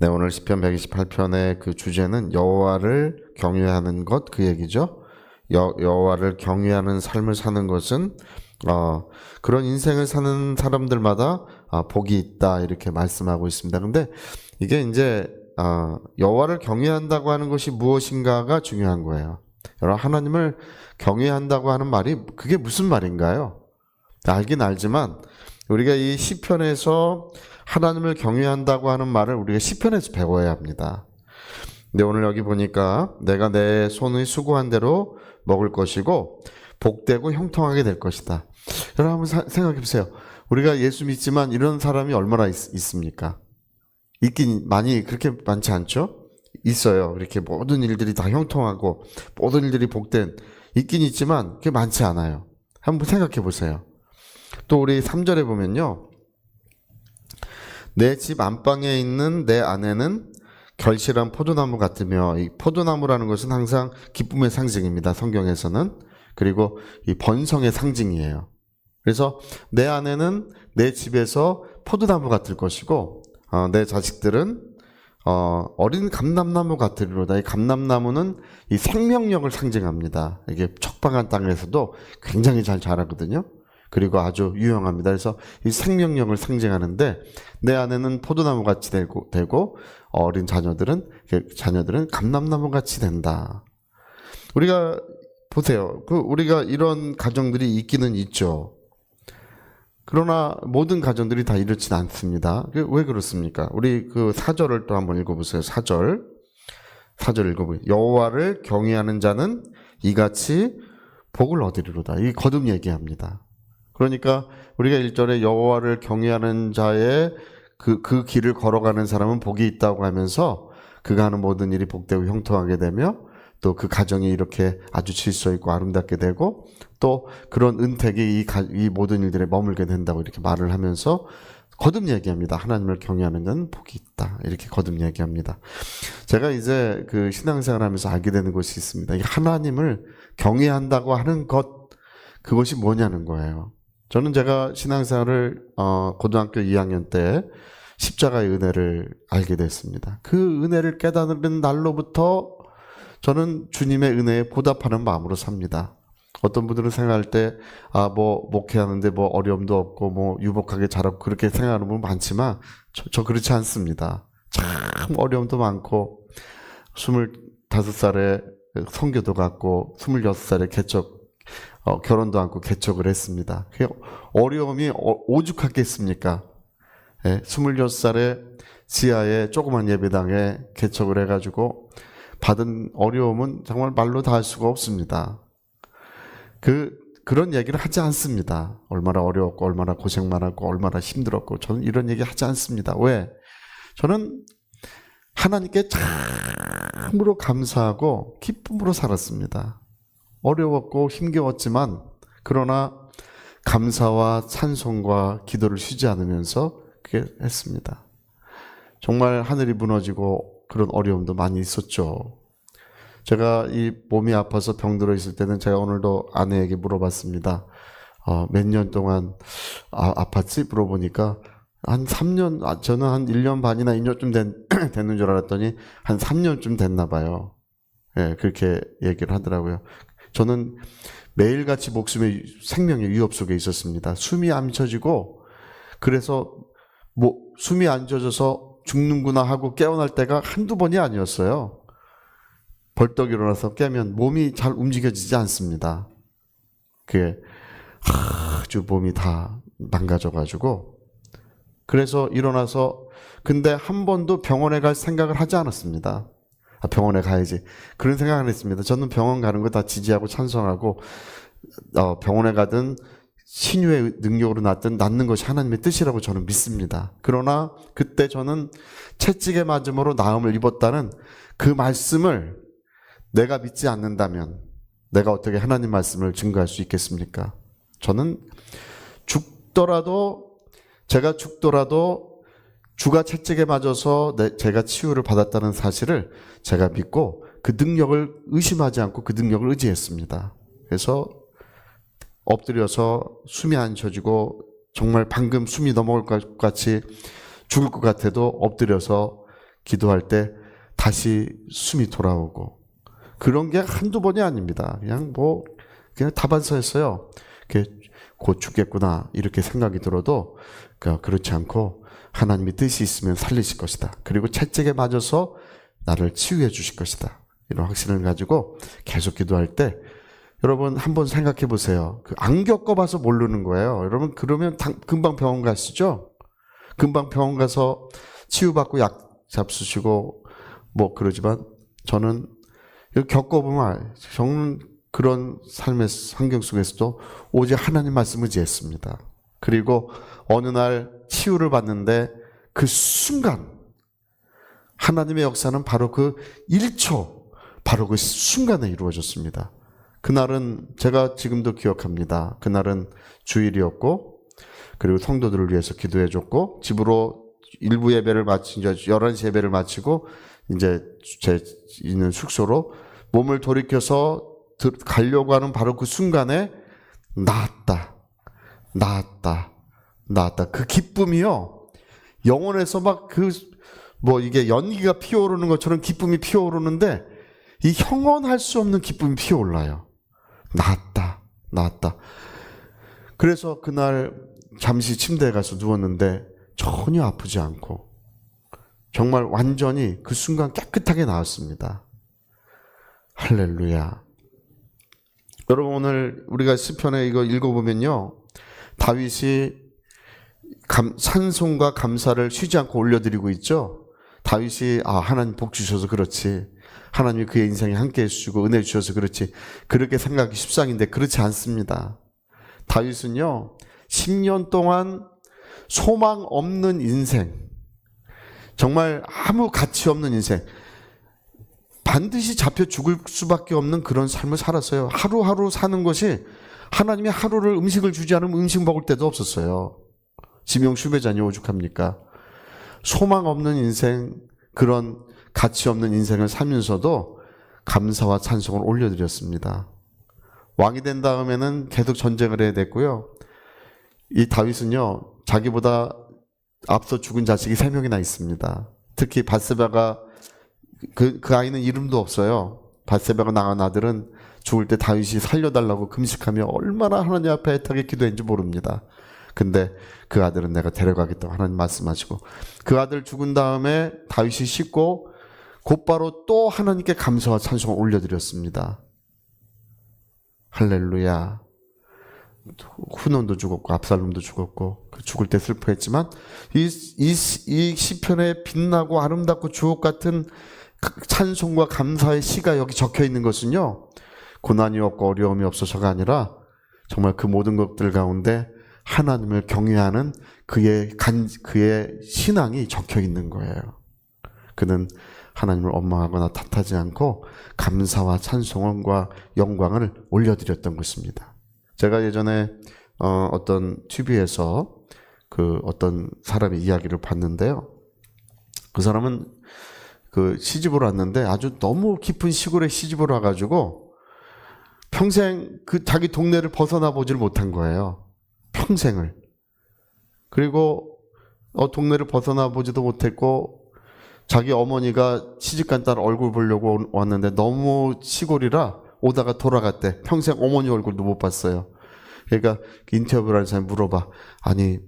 네, 오늘 시편 128편의 그 주제는 여호와를 경외하는 것, 그 얘기죠. 여호와를 경외하는 삶을 사는 것은 그런 인생을 사는 사람들마다 복이 있다 이렇게 말씀하고 있습니다. 근데 이게 이제 여호와를 경외한다고 하는 것이 무엇인가가 중요한 거예요. 여러분, 하나님을 경외한다고 하는 말이 그게 무슨 말인가요? 알긴 알지만 우리가 이 시편에서 하나님을 경외한다고 하는 말을 우리가 시편에서 배워야 합니다. 근데 오늘 여기 보니까 내가 내 손의 수고한 대로 먹을 것이고 복되고 형통하게 될 것이다. 여러분 한번 생각해 보세요. 우리가 예수 믿지만 이런 사람이 얼마나 있습니까? 있긴 많이 그렇게 많지 않죠? 있어요. 이렇게 모든 일들이 다 형통하고 모든 일들이 복된 있긴 있지만 그게 많지 않아요. 한번 생각해 보세요. 또 우리 3절에 보면요. 내 집 안방에 있는 내 아내는 결실한 포도나무 같으며, 이 포도나무라는 것은 항상 기쁨의 상징입니다. 성경에서는. 그리고 이 번성의 상징이에요. 그래서 내 아내는 내 집에서 포도나무 같을 것이고 내 자식들은 어린 감람나무 같으리로다. 이 감람나무는 이 생명력을 상징합니다. 이게 척박한 땅에서도 굉장히 잘 자라거든요. 그리고 아주 유용합니다. 그래서 이 생명력을 상징하는데 내 아내는 포도나무 같이 되고 어린 자녀들은 감람나무 같이 된다. 우리가 보세요. 우리가 이런 가정들이 있기는 있죠. 그러나 모든 가정들이 다 이렇진 않습니다. 왜 그렇습니까? 우리 그 4절을 또 한번 읽어보세요. 4절 읽어보세요. 여호와를 경외하는 자는 이같이 복을 얻으리로다. 이 거듭 얘기합니다. 그러니까 우리가 1절에 여호와를 경외하는 자의 그 길을 걸어가는 사람은 복이 있다고 하면서 그가 하는 모든 일이 복되고 형통하게 되며 또 그 가정이 이렇게 아주 질서 있고 아름답게 되고 또 그런 은택이 이 모든 일들에 머물게 된다고 이렇게 말을 하면서 거듭 얘기합니다. 하나님을 경외하는 자는 복이 있다. 이렇게 거듭 얘기합니다. 제가 이제 그 신앙생활 하면서 알게 되는 것이 있습니다. 이 하나님을 경외한다고 하는 것, 그것이 뭐냐는 거예요. 저는 제가 신앙생활을 고등학교 2학년 때 십자가의 은혜를 알게 됐습니다. 그 은혜를 깨닫는 날로부터 저는 주님의 은혜에 보답하는 마음으로 삽니다. 어떤 분들은 생각할 때 목회하는데 어려움도 없고 유복하게 자라고 그렇게 생각하는 분 많지만 저 그렇지 않습니다. 참 어려움도 많고 25살에 선교도 갔고 26살에 결혼도 않고 개척을 했습니다. 어려움이 오죽하겠습니까? 26살에 지하에 조그만 예배당에 개척을 해가지고 받은 어려움은 정말 말로 다 할 수가 없습니다. 그런 얘기를 하지 않습니다. 얼마나 어려웠고 얼마나 고생 많았고 얼마나 힘들었고 저는 이런 얘기 하지 않습니다. 왜? 저는 하나님께 참으로 감사하고 기쁨으로 살았습니다. 어려웠고 힘겨웠지만 그러나 감사와 찬송과 기도를 쉬지 않으면서 그렇게 했습니다. 정말 하늘이 무너지고 그런 어려움도 많이 있었죠. 제가 이 몸이 아파서 병들어 있을 때는 제가 오늘도 아내에게 물어봤습니다. 몇 년 동안 아팠지? 물어보니까 한 3년, 저는 한 1년 반이나 2년쯤 됐는 줄 알았더니 한 3년쯤 됐나 봐요. 예, 그렇게 얘기를 하더라고요. 저는 매일같이 목숨의 생명의 위협 속에 있었습니다. 숨이 안 쳐지고 그래서 숨이 안 젖어서 죽는구나 하고 깨어날 때가 한두 번이 아니었어요. 벌떡 일어나서 깨면 몸이 잘 움직여지지 않습니다. 그게 아주 몸이 다 망가져가지고 그래서 일어나서 근데 한 번도 병원에 갈 생각을 하지 않았습니다. 병원에 가야지. 그런 생각 안 했습니다. 저는 병원 가는 거 다 지지하고 찬성하고 병원에 가든 신유의 능력으로 낫는 것이 하나님의 뜻이라고 저는 믿습니다. 그러나 그때 저는 채찍에 맞음으로 나음을 입었다는 그 말씀을 내가 믿지 않는다면 내가 어떻게 하나님 말씀을 증거할 수 있겠습니까? 저는 제가 죽더라도 주가 채찍에 맞아서 제가 치유를 받았다는 사실을 제가 믿고 그 능력을 의심하지 않고 그 능력을 의지했습니다. 그래서 엎드려서 숨이 안 쉬어지고 정말 방금 숨이 넘어갈 것 같이 죽을 것 같아도 엎드려서 기도할 때 다시 숨이 돌아오고, 그런 게 한두 번이 아닙니다. 그냥 다반사였어요. 곧 죽겠구나 이렇게 생각이 들어도 그렇지 않고 하나님의 뜻이 있으면 살리실 것이다. 그리고 채찍에 맞아서 나를 치유해 주실 것이다. 이런 확신을 가지고 계속 기도할 때 여러분 한번 생각해 보세요. 안 겪어봐서 모르는 거예요. 여러분 그러면 금방 병원 가시죠? 금방 병원 가서 치유받고 약 잡수시고 뭐 그러지만 저는 겪어보면 저는 그런 삶의 환경 속에서도 오직 하나님 말씀을 지했습니다. 그리고 어느 날 치유를 받는데 그 순간 하나님의 역사는 바로 그 1초, 바로 그 순간에 이루어졌습니다. 그날은 제가 지금도 기억합니다. 그날은 주일이었고, 그리고 성도들을 위해서 기도해줬고, 집으로 일부 예배를 마친, 11시 예배를 마치고, 이제 제 있는 숙소로 몸을 돌이켜서 가려고 하는 바로 그 순간에 나았다. 그 기쁨이요. 영혼에서 이게 연기가 피어오르는 것처럼 기쁨이 피어오르는데 이 형언할 수 없는 기쁨이 피어올라요. 나았다. 그래서 그날 잠시 침대에 가서 누웠는데 전혀 아프지 않고 정말 완전히 그 순간 깨끗하게 나았습니다. 할렐루야. 여러분 오늘 우리가 시편에 이거 읽어보면요. 다윗이 찬송과 감사를 쉬지 않고 올려드리고 있죠. 다윗이 하나님 복 주셔서 그렇지. 하나님이 그의 인생에 함께 해주시고 은혜 주셔서 그렇지. 그렇게 생각하기 십상인데 그렇지 않습니다. 다윗은요. 10년 동안 소망 없는 인생, 정말 아무 가치 없는 인생, 반드시 잡혀 죽을 수밖에 없는 그런 삶을 살았어요. 하루하루 사는 것이 하나님이 하루를 음식을 주지 않으면 음식 먹을 때도 없었어요. 지명 수배자니 오죽합니까? 소망 없는 인생, 그런 가치 없는 인생을 살면서도 감사와 찬송을 올려드렸습니다. 왕이 된 다음에는 계속 전쟁을 해야 됐고요. 이 다윗은요, 자기보다 앞서 죽은 자식이 3명이나 있습니다. 특히 밧세바가 그 아이는 이름도 없어요. 밧세바가 낳은 아들은 죽을 때 다윗이 살려달라고 금식하며 얼마나 하나님 앞에 애타게 기도했는지 모릅니다. 근데 그 아들은 내가 데려가겠다고 하나님 말씀하시고 그 아들 죽은 다음에 다윗이 씻고 곧바로 또 하나님께 감사와 찬송을 올려드렸습니다. 할렐루야. 후논도 죽었고 압살롬도 죽었고 죽을 때 슬퍼했지만 이 시편에 빛나고 아름답고 주옥 같은 찬송과 감사의 시가 여기 적혀 있는 것은요, 고난이 없고 어려움이 없어서가 아니라 정말 그 모든 것들 가운데 하나님을 경외하는 그의 신앙이 적혀 있는 거예요. 그는 하나님을 원망하거나 탓하지 않고 감사와 찬송과 영광을 올려드렸던 것입니다. 제가 예전에 어떤 TV에서 어떤 사람의 이야기를 봤는데요. 그 사람은 시집을 왔는데 아주 너무 깊은 시골에 시집을 와가지고 평생 자기 동네를 벗어나 보질 못한 거예요. 평생을. 그리고 동네를 벗어나 보지도 못했고 자기 어머니가 시집간 딸 얼굴 보려고 왔는데 너무 시골이라 오다가 돌아갔대. 평생 어머니 얼굴도 못 봤어요. 그러니까 인터뷰를 하는 사람이 물어봐. 아니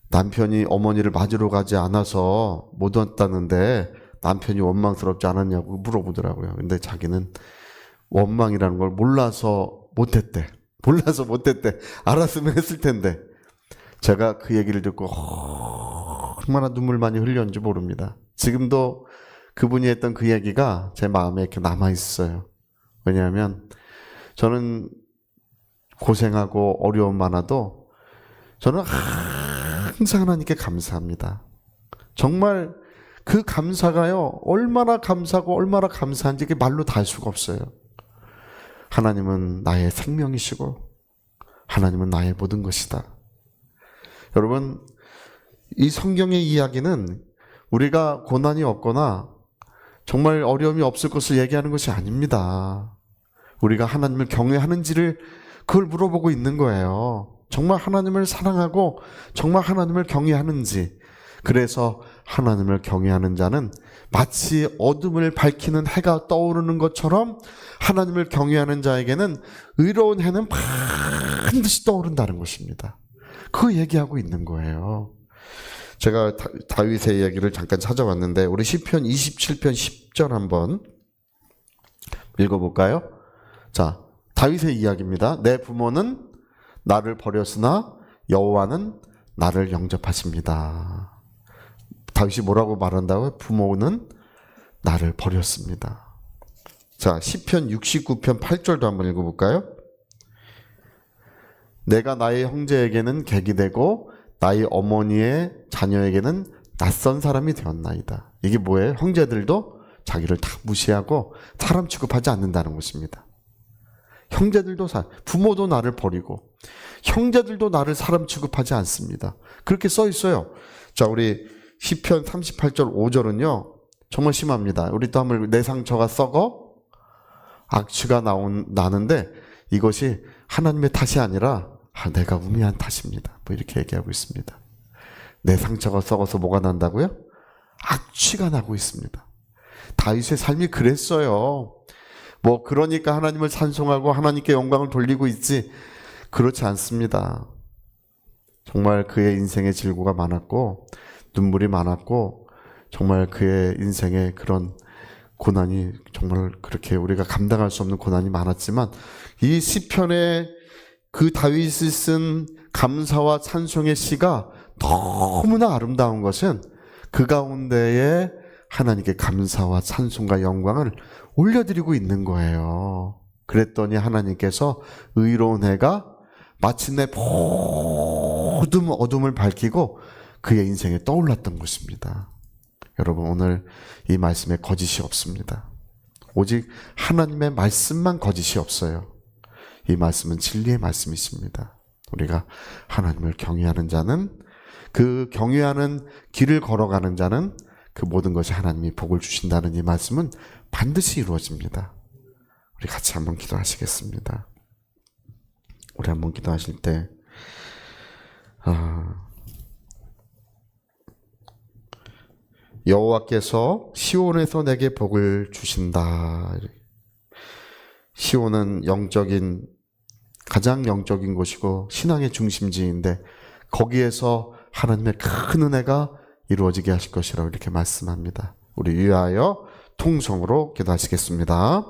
남편이 어머니를 맞으러 가지 않아서 못 왔다는데 남편이 원망스럽지 않았냐고 물어보더라고요. 근데 자기는 원망이라는 걸 몰라서 못했대. 알았으면 했을 텐데. 제가 그 얘기를 듣고 얼마나 눈물 많이 흘렸는지 모릅니다. 지금도 그분이 했던 그 얘기가 제 마음에 이렇게 남아있어요. 왜냐하면 저는 고생하고 어려움 많아도 저는 항상 하나님께 감사합니다. 정말 그 감사가요, 얼마나 감사하고 얼마나 감사한지 이게 말로 다 할 수가 없어요. 하나님은 나의 생명이시고 하나님은 나의 모든 것이다. 여러분, 이 성경의 이야기는 우리가 고난이 없거나 정말 어려움이 없을 것을 얘기하는 것이 아닙니다. 우리가 하나님을 경외하는지를 그걸 물어보고 있는 거예요. 정말 하나님을 사랑하고 정말 하나님을 경외하는지. 그래서 하나님을 경외하는 자는 마치 어둠을 밝히는 해가 떠오르는 것처럼 하나님을 경외하는 자에게는 의로운 해는 반드시 떠오른다는 것입니다. 그 얘기하고 있는 거예요. 제가 다윗의 이야기를 잠깐 찾아봤는데 우리 시편 27편 10절 한번 읽어볼까요? 자, 다윗의 이야기입니다. 내 부모는 나를 버렸으나 여호와는 나를 영접하십니다. 다윗이 뭐라고 말한다고요? 부모는 나를 버렸습니다. 자, 시편 69편 8절도 한번 읽어볼까요? 내가 나의 형제에게는 객이 되고 나의 어머니의 자녀에게는 낯선 사람이 되었나이다. 이게 뭐예요? 형제들도 자기를 다 무시하고 사람 취급하지 않는다는 것입니다. 형제들도 부모도 나를 버리고 형제들도 나를 사람 취급하지 않습니다. 그렇게 써 있어요. 자, 우리 시편 38절 5절은요. 정말 심합니다. 우리 또 한번 내 상처가 썩어 악취가 나는데 이것이 하나님의 탓이 아니라 내가 우미한 탓입니다. 뭐 이렇게 얘기하고 있습니다. 내 상처가 썩어서 뭐가 난다고요? 악취가 나고 있습니다. 다윗의 삶이 그랬어요. 뭐 그러니까 하나님을 찬송하고 하나님께 영광을 돌리고 있지, 그렇지 않습니다. 정말 그의 인생에 질고가 많았고 눈물이 많았고 정말 그의 인생에 그런 고난이 정말 그렇게 우리가 감당할 수 없는 고난이 많았지만 이 시편에 그 다윗이 쓴 감사와 찬송의 시가 너무나 아름다운 것은 그 가운데에 하나님께 감사와 찬송과 영광을 올려드리고 있는 거예요. 그랬더니 하나님께서 의로운 해가 마침내 모든 어둠을 밝히고 그의 인생에 떠올랐던 것입니다. 여러분, 오늘 이 말씀에 거짓이 없습니다. 오직 하나님의 말씀만 거짓이 없어요. 이 말씀은 진리의 말씀이십니다. 우리가 하나님을 경외하는 자는, 그 경외하는 길을 걸어가는 자는 그 모든 것이 하나님이 복을 주신다는 이 말씀은 반드시 이루어집니다. 우리 같이 한번 기도하시겠습니다. 우리 한번 기도하실 때 여호와께서 시온에서 내게 복을 주신다. 시온은 가장 영적인 곳이고 신앙의 중심지인데 거기에서 하나님의 큰 은혜가 이루어지게 하실 것이라고 이렇게 말씀합니다. 우리 위하여 통성으로 기도하시겠습니다.